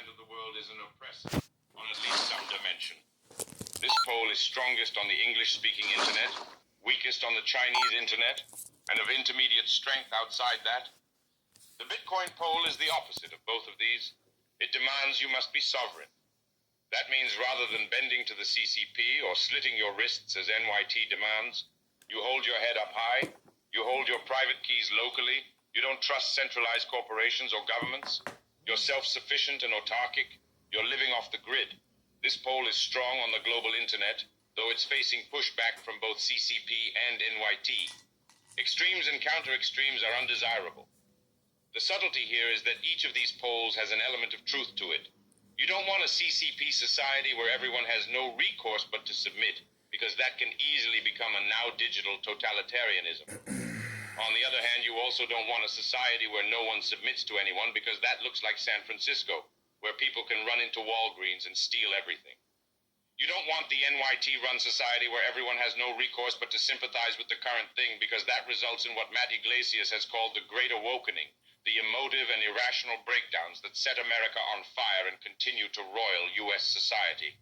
of the world is an oppressor on at least some dimension. This pole is strongest on the English-speaking internet, weakest on the Chinese internet, and of intermediate strength outside that. The Bitcoin pole is the opposite of both of these. It demands you must be sovereign. That means rather than bending to the CCP or slitting your wrists as NYT demands, you hold your head up high, you hold your private keys locally, you don't trust centralized corporations or governments, you're self-sufficient and autarkic, you're living off the grid. This pole is strong on the global internet, though it's facing pushback from both CCP and NYT. Extremes and counter-extremes are undesirable. The subtlety here is that each of these poles has an element of truth to it. You don't want a CCP society where everyone has no recourse but to submit, because that can easily become a now-digital totalitarianism. On the other hand, you also don't want a society where no one submits to anyone, because that looks like San Francisco, where people can run into Walgreens and steal everything. You don't want the NYT-run society where everyone has no recourse but to sympathize with the current thing, because that results in what Matt Iglesias has called the Great Awakening, the emotive and irrational breakdowns that set America on fire and continue to roil U.S. society.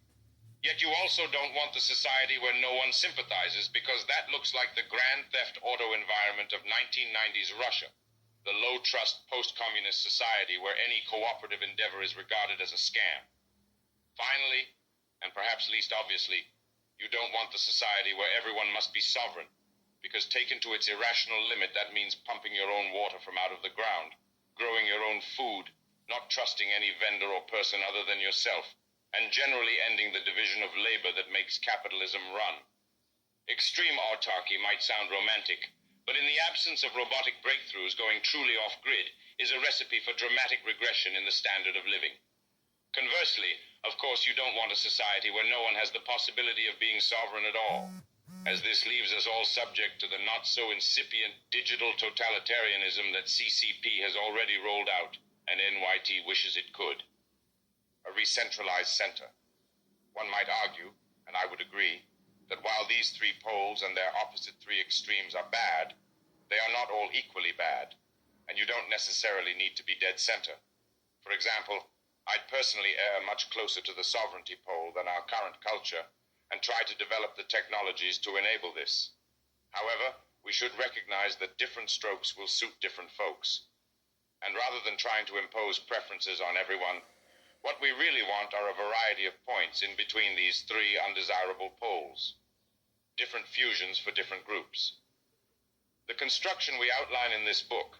Yet you also don't want the society where no one sympathizes, because that looks like the Grand Theft Auto environment of 1990s Russia, the low-trust post-communist society where any cooperative endeavor is regarded as a scam. Finally, and perhaps least obviously, you don't want the society where everyone must be sovereign, because taken to its irrational limit, that means pumping your own water from out of the ground, growing your own food, not trusting any vendor or person other than yourself, and generally ending the division of labor that makes capitalism run. Extreme autarky might sound romantic, but in the absence of robotic breakthroughs, going truly off-grid is a recipe for dramatic regression in the standard of living. Conversely, of course, you don't want a society where no one has the possibility of being sovereign at all, as this leaves us all subject to the not-so-incipient digital totalitarianism that CCP has already rolled out and NYT wishes it could. A re-centralized center. One might argue, and I would agree, that while these three poles and their opposite three extremes are bad, they are not all equally bad, and you don't necessarily need to be dead center. For example, I'd personally err much closer to the sovereignty pole than our current culture, and try to develop the technologies to enable this. However, we should recognize that different strokes will suit different folks. And rather than trying to impose preferences on everyone, what we really want are a variety of points in between these three undesirable poles. Different fusions for different groups. The construction we outline in this book,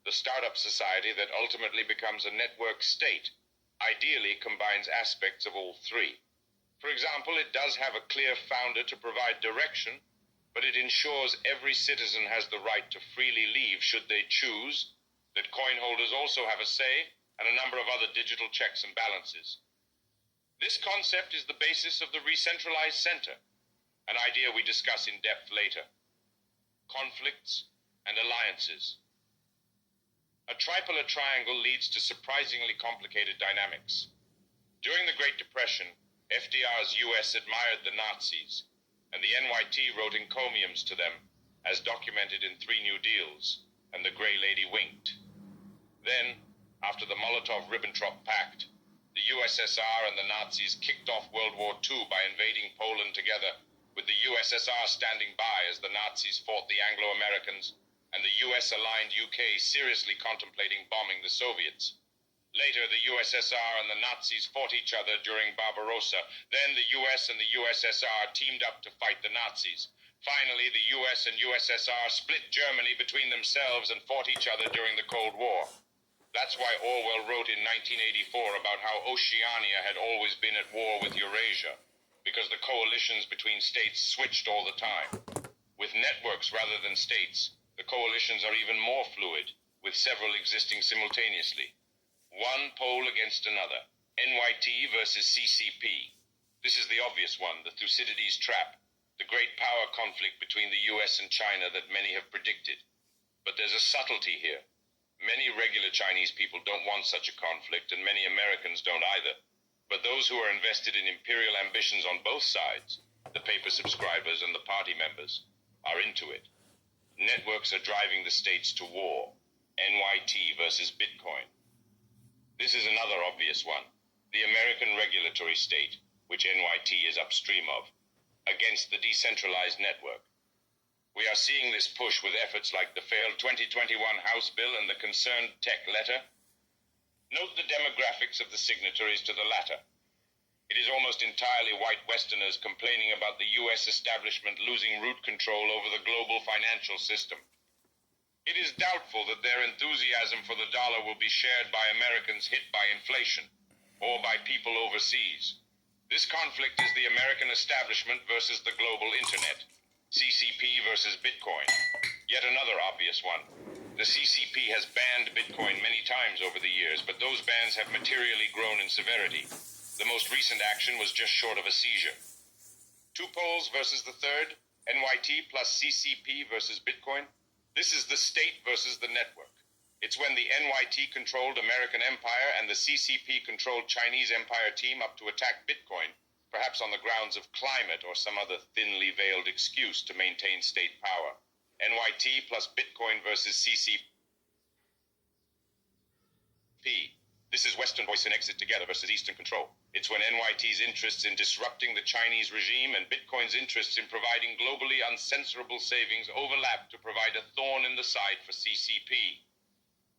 the startup society that ultimately becomes a network state, ideally combines aspects of all three. For example, it does have a clear founder to provide direction, but it ensures every citizen has the right to freely leave should they choose, that coin holders also have a say, and a number of other digital checks and balances. This concept is the basis of the re-centralized center, an idea we discuss in depth later. Conflicts and alliances. A tripolar triangle leads to surprisingly complicated dynamics. During the Great Depression, FDR's U.S. admired the Nazis, and the NYT wrote encomiums to them, as documented in 3 New Deals, and the Grey Lady winked. Then, after the Molotov-Ribbentrop Pact, the USSR and the Nazis kicked off World War II by invading Poland together, with the USSR standing by as the Nazis fought the Anglo-Americans, and the US-aligned UK seriously contemplating bombing the Soviets. Later, the USSR and the Nazis fought each other during Barbarossa. Then the US and the USSR teamed up to fight the Nazis. Finally, the US and USSR split Germany between themselves and fought each other during the Cold War. That's why Orwell wrote in 1984 about how Oceania had always been at war with Eurasia, because the coalitions between states switched all the time. With networks rather than states, the coalitions are even more fluid, with several existing simultaneously. One pole against another, NYT versus CCP. This is the obvious one, the Thucydides trap, the great power conflict between the US and China that many have predicted. But there's a subtlety here. Many regular Chinese people don't want such a conflict, and many Americans don't either. But those who are invested in imperial ambitions on both sides, the paper subscribers and the party members, are into it. Networks are driving the states to war. NYT versus Bitcoin. This is another obvious one. The American regulatory state, which NYT is upstream of, against the decentralized network. We are seeing this push with efforts like the failed 2021 House bill and the concerned tech letter. Note the demographics of the signatories to the latter. It is almost entirely white Westerners complaining about the U.S. establishment losing root control over the global financial system. It is doubtful that their enthusiasm for the dollar will be shared by Americans hit by inflation, or by people overseas. This conflict is the American establishment versus the global internet, CCP versus Bitcoin. Yet another obvious one. The CCP has banned Bitcoin many times over the years, but those bans have materially grown in severity. The most recent action was just short of a seizure. Two poles versus the third, NYT plus CCP versus Bitcoin. This is the state versus the network. It's when the NYT-controlled American empire and the CCP-controlled Chinese empire team up to attack Bitcoin, perhaps on the grounds of climate or some other thinly veiled excuse to maintain state power. NYT plus Bitcoin versus CCP. This is Western voice and exit together versus Eastern control. It's when NYT's interests in disrupting the Chinese regime and Bitcoin's interests in providing globally uncensorable savings overlap to provide a thorn in the side for CCP.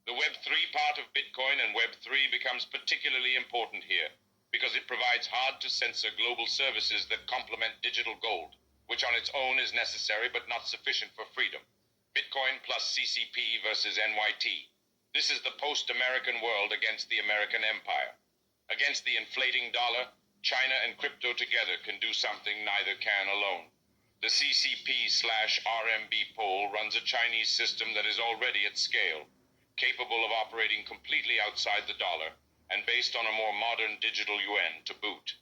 The Web3 part of Bitcoin and Web3 becomes particularly important here because it provides hard-to-censor global services that complement digital gold, which on its own is necessary but not sufficient for freedom. Bitcoin plus CCP versus NYT. This is the post-American world against the American empire. Against the inflating dollar, China and crypto together can do something neither can alone. The CCP/RMB pole runs a Chinese system that is already at scale, capable of operating completely outside the dollar, and based on a more modern digital yuan to boot.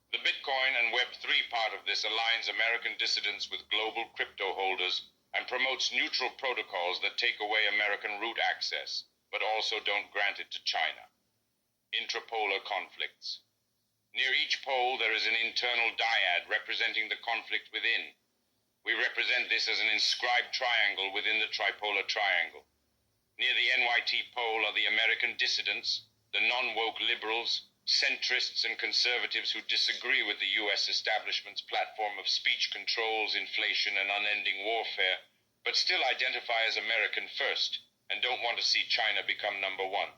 The Bitcoin and Web3 part of this aligns American dissidents with global crypto holders and promotes neutral protocols that take away American root access, but also don't grant it to China. Intrapolar conflicts. Near each pole there is an internal dyad representing the conflict within. We represent this as an inscribed triangle within the tripolar triangle. Near the NYT pole are the American dissidents, the non-woke liberals, centrists and conservatives who disagree with the U.S. establishment's platform of speech controls, inflation and unending warfare, but still identify as American first and don't want to see China become number one.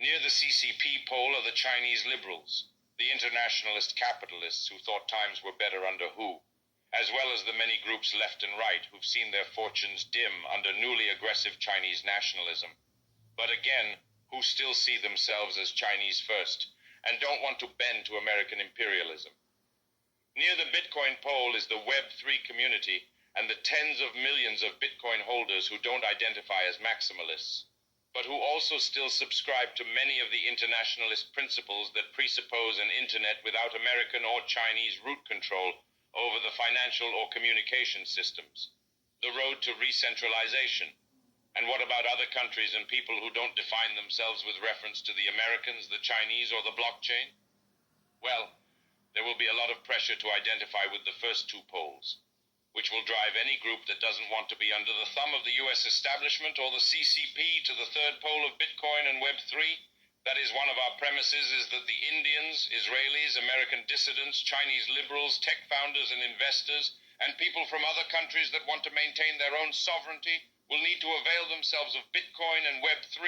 Near the CCP pole are the Chinese liberals, the internationalist capitalists who thought times were better under Hu, as well as the many groups left and right who've seen their fortunes dim under newly aggressive Chinese nationalism, but again, who still see themselves as Chinese first and don't want to bend to American imperialism. Near the Bitcoin pole is the Web3 community and the tens of millions of Bitcoin holders who don't identify as maximalists, but who also still subscribe to many of the internationalist principles that presuppose an internet without American or Chinese root control over the financial or communication systems. The road to re-centralization. And what about other countries and people who don't define themselves with reference to the Americans, the Chinese, or the blockchain? Well, there will be a lot of pressure to identify with the first two poles, which will drive any group that doesn't want to be under the thumb of the U.S. establishment or the CCP to the third pole of Bitcoin and Web3. That is, one of our premises is that the Indians, Israelis, American dissidents, Chinese liberals, tech founders and investors, and people from other countries that want to maintain their own sovereignty will need to avail themselves of Bitcoin and Web3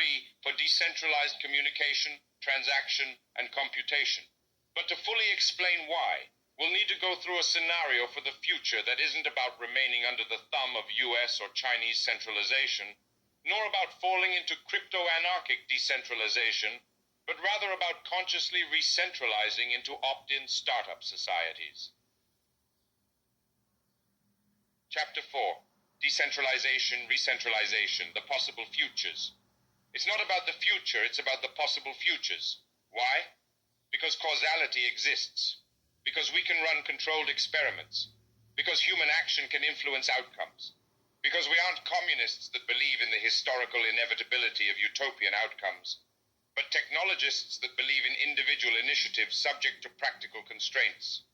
for decentralized communication, transaction, and computation. But to fully explain why, we'll need to go through a scenario for the future that isn't about remaining under the thumb of U.S. or Chinese centralization, nor about falling into crypto-anarchic decentralization, but rather about consciously re-centralizing into opt-in startup societies. Chapter 4. Decentralization, re-centralization, the possible futures. It's not about the future, it's about the possible futures. Why? Because causality exists. Because we can run controlled experiments. Because human action can influence outcomes. Because we aren't communists that believe in the historical inevitability of utopian outcomes, but technologists that believe in individual initiatives subject to practical constraints.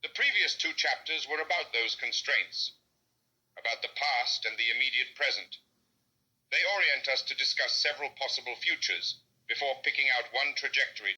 The previous two chapters were about those constraints, about the past and the immediate present. They orient us to discuss several possible futures, before picking out one trajectory